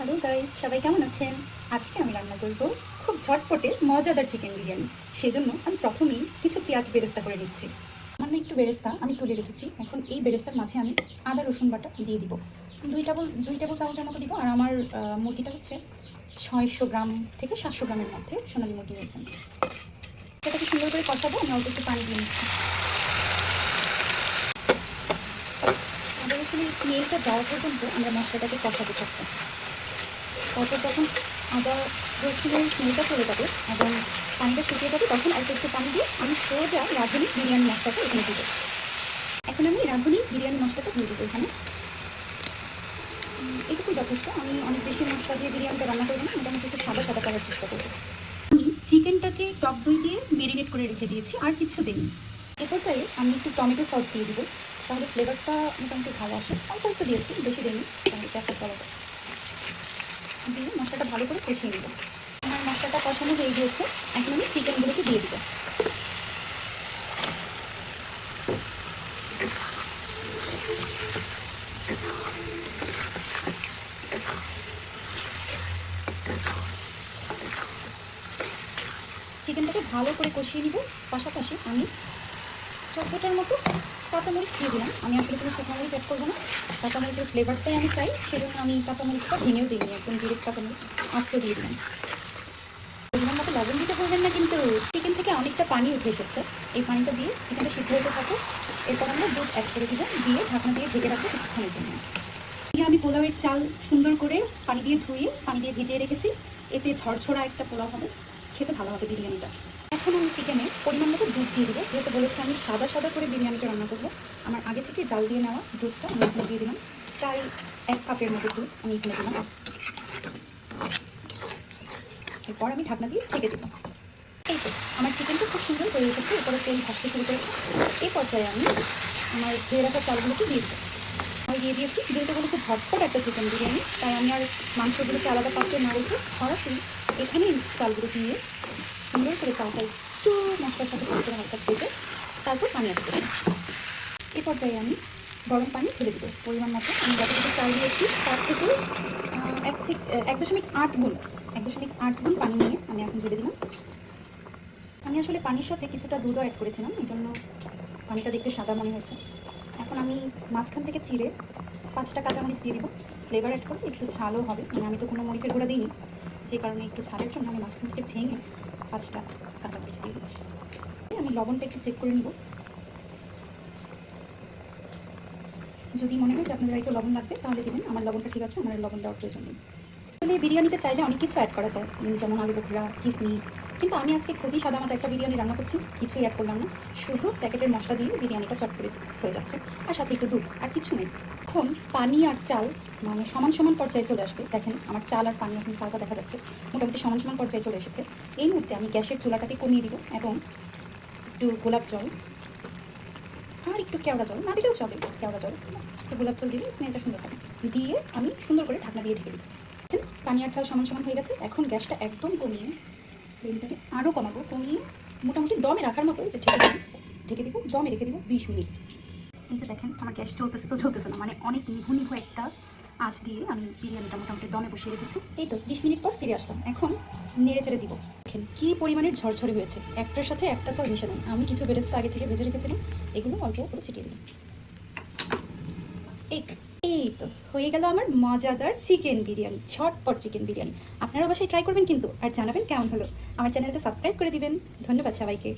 Hello guys, সবাই কেমন আছেন? আজকে আমি রান্না করব খুব ঝটপটে মজাদার চিকেন বিরিয়ানি। সেজন্য আমি প্রথমেই কিছু পেঁয়াজ বেরেস্তা করে নিচ্ছি। সামান্য একটু বেরেস্তা আমি তুলে রেখেছি। এখন এই বেরেস্তার মাঝে আমি আদা রসুন বাটা দিয়ে দিব। দুই টেবিল চামচের মতো দিব। আর আমার মুরগিটা হচ্ছে 600 গ্রাম থেকে 700 গ্রামের মধ্যে সোনালী মুরগি নিয়েছেন। সেটাকে সুন্দর করে কষাবো। আমি অল্প একটু পানি দিয়ে নিচ্ছি। আদা রসুনের স্মেলটা যাওয়া পর্যন্ত আমরা মশলাটাকে কষাতে থাকবো। তারপর যখন আদা রসুনের স্মেলটা চলে যাবে এবং পানিটা শুকিয়ে যাবে, তখন অল্প একটু পানি দিয়ে আমি সোজা রাঁধুনি বিরিয়ানি মশলাটা এখানে দেবো। এখন আমি রাঁধুনি বিরিয়ানি মশলাটা দিয়ে দেবো এখানে। এটুকু যথেষ্ট। আমি অনেক বেশি মশলা দিয়ে বিরিয়ানিটা রান্না করবো না, মোটামুটি একটু সাদা সাদা করার চেষ্টা করবো। আমি চিকেনটাকে টক দই দিয়ে মেরিনেট করে রেখে দিয়েছি, আর কিছু দিইনি। এ পর্যায়ে আমি একটু টমেটো সস দিয়ে দিব, তাহলে ফ্লেভারটা মোটামুটি ভালো আসে। অল্প একটু দিয়েছি, বেশি দিইনি, তাহলে একটা করা দিয়ে মশলাটা ভালো করে কষিয়ে নেব। আমার মশলাটা কষানো হয়ে গিয়েছে। এখন আমি চিকেনগুলোকে দিয়ে দিব। চিকেনটাকে ভালো করে কষিয়ে নিব। পাশাপাশি আমি 14টার মতো কাঁচামরিচ দিয়ে দিলাম। আমি আসলে কোনো শুকনো মরিচ অ্যাড করবো না, কাঁচামরিচের ফ্লেভারটাই আমি চাই, সেজন্য আমি কাঁচামরিচটা ভেঙেও দিইনি, একদম ডিরেক্ট কাঁচামরিচ আস্তে দিয়ে দিলাম। পরিমাণ মতো লবণ দিতে বলবেন না কিন্তু। চিকেন থেকে অনেকটা পানি উঠে এসেছে। এই পানিটা দিয়ে চিকেনটা সিদ্ধ হতে থাকে। এরপর আমরা দুধ অ্যাড করে দিব, দিয়ে ঢাকনা দিয়ে ঢেকে রাখবো কিছুক্ষণের জন্য। আমি পোলাওয়ের চাল সুন্দর করে পানি দিয়ে ধুয়ে পানি দিয়ে ভিজিয়ে রেখেছি। এতে ঝরঝরা একটা পোলাও হবে, খেতে ভালো হবে বিরিয়ানিটা। এখন আমি চিকেনে পরিমাণ মতো দুধ দিয়ে দেবো। যেহেতু বলেছি আমি সাদা সাদা করে বিরিয়ানিটা রান্না করবো, আমার আগে থেকে জাল দিয়ে নেওয়া দুধটা আমি এখানে দিয়ে দিলাম। প্রায় 1 কাপের মতো দুধ আমি এখানে দিলাম। এরপর আমি ঢাকনা দিয়ে ঢেকে দেবো। এই তো আমার চিকেনটা খুব সুন্দর হয়ে এসেছে, এরপরে তেল ভাসতে শুরু করেছে। এই পর্যায়ে আমি আমার ধুয়ে রাখা চালগুলোকে দিয়ে দেবো। আমি দিয়ে দিয়েছি। যেহেতু বলেছে ঝটপট একটা চিকেন বিরিয়ানি, তাই আমি আর মাংসগুলোকে আলাদা পাত্রে না রেখে সরাসরি এখানেই চালগুলো দিয়ে সুন্দর করে চালটা একটু মশলার সাথে ভালো করে হালকা ভেজে তারপর পানি অ্যাড করি। এই পর্যায়ে আমি গরম পানি ঢেলে দেবো পরিমাণ মতো। আমি যতটুকু চাল দিয়েছি তার থেকে 1.8 গুণ 1.8 গুণ পানি নিয়ে আমি এখন ঢেলে দিলাম। আমি আসলে পানির সাথে কিছুটা দুধও অ্যাড করেছিলাম, এই জন্য পানিটা দেখতে সাদা মনে হয়েছে। এখন আমি মাঝখান থেকে চিড়ে 5টা কাঁচামরিচ দিয়ে দিব। ফ্লেভার অ্যাড করবো, একটু ঝালও হবে। মানে আমি তো কোনো মরিচের গুঁড়া দিইনি, যে কারণে একটু ঝালের জন্য আমি মাঝখান থেকে ভেঙে 5টা কাঁচামরিচ দিয়ে দিচ্ছি। আমি লবণটা একটু চেক করে নিব। যদি মনে হয় যে আপনাদের একটু লবণ লাগবে তাহলে দেবেন। আমার লবণটা ঠিক আছে, আমার লবণ দেওয়ার প্রয়োজন নেই। আসলে বিরিয়ানিতে চাইলে অনেক কিছু অ্যাড করা যায়, যেমন আলু বোখরা, কিশমিশ। কিন্তু আমি আজকে খুবই সাদামাটা একটা বিরিয়ানি রান্না করছি, কিছুই অ্যাড করলাম না। শুধু প্যাকেটের মশলা দিয়ে বিরিয়ানিটা চট করে হয়ে যাচ্ছে, আর সাথে একটু দুধ, আর কিছু নেই। এখন পানি আর চাল মানে সমান সমান পর্যায়ে চলে আসবে। দেখেন আমার চাল আর পানি, এখন চালটা দেখা যাচ্ছে মোটামুটি সমান সমান পর্যায়ে চলে এসেছে। এই মুহূর্তে আমি গ্যাসের চুলাটাকে কমিয়ে দিব এবং একটু গোলাপ জল আর একটু কেওড়া জল না দিলেও চলে, কেওড়া জল একটু গোলাপ জল দিলে স্মেলটা সুন্দর থাকে, দিয়ে আমি সুন্দর করে ঢাকনা দিয়ে ঢেকে দিই। পানি আর চাল সমান সমান হয়ে গেছে। এখন গ্যাসটা একদম কমিয়ে ফ্লেমটাকে আরও কমাবো, কমিয়ে মোটামুটি দমে রাখার মতো যে ঢেকে দিব, দমে রেখে দিব 20 মিনিট। এই যে দেখেন আমার গ্যাস চলতেছে না, মানে অনেক নিভু নিভু একটা আঁচ দিয়ে আমি বিরিয়ানিটা মোটামুটি দমে বসিয়ে রেখেছি। এই তো 20 মিনিট পর ফিরে আসলাম। এখন নেড়ে চেড়ে দিব। দেখেন কী পরিমাণের ঝরঝরে হয়েছে, একটার সাথে একটা চাল মিশে নেন। আমি কিছু বেরেস্তা আগে থেকে ভেজে রেখেছিলাম, এগুলো অল্প করে ছিটিয়ে দিলাম। এই তো হয়ে গেল আমার মজাদার চিকেন বিরিয়ানি, ঝটপট চিকেন বিরিয়ানি। আপনারাও বাসায় ট্রাই করবেন কিন্তু, আর জানাবেন কেমন হলো। আমার চ্যানেলটা সাবস্ক্রাইব করে দিবেন। ধন্যবাদ সবাইকে।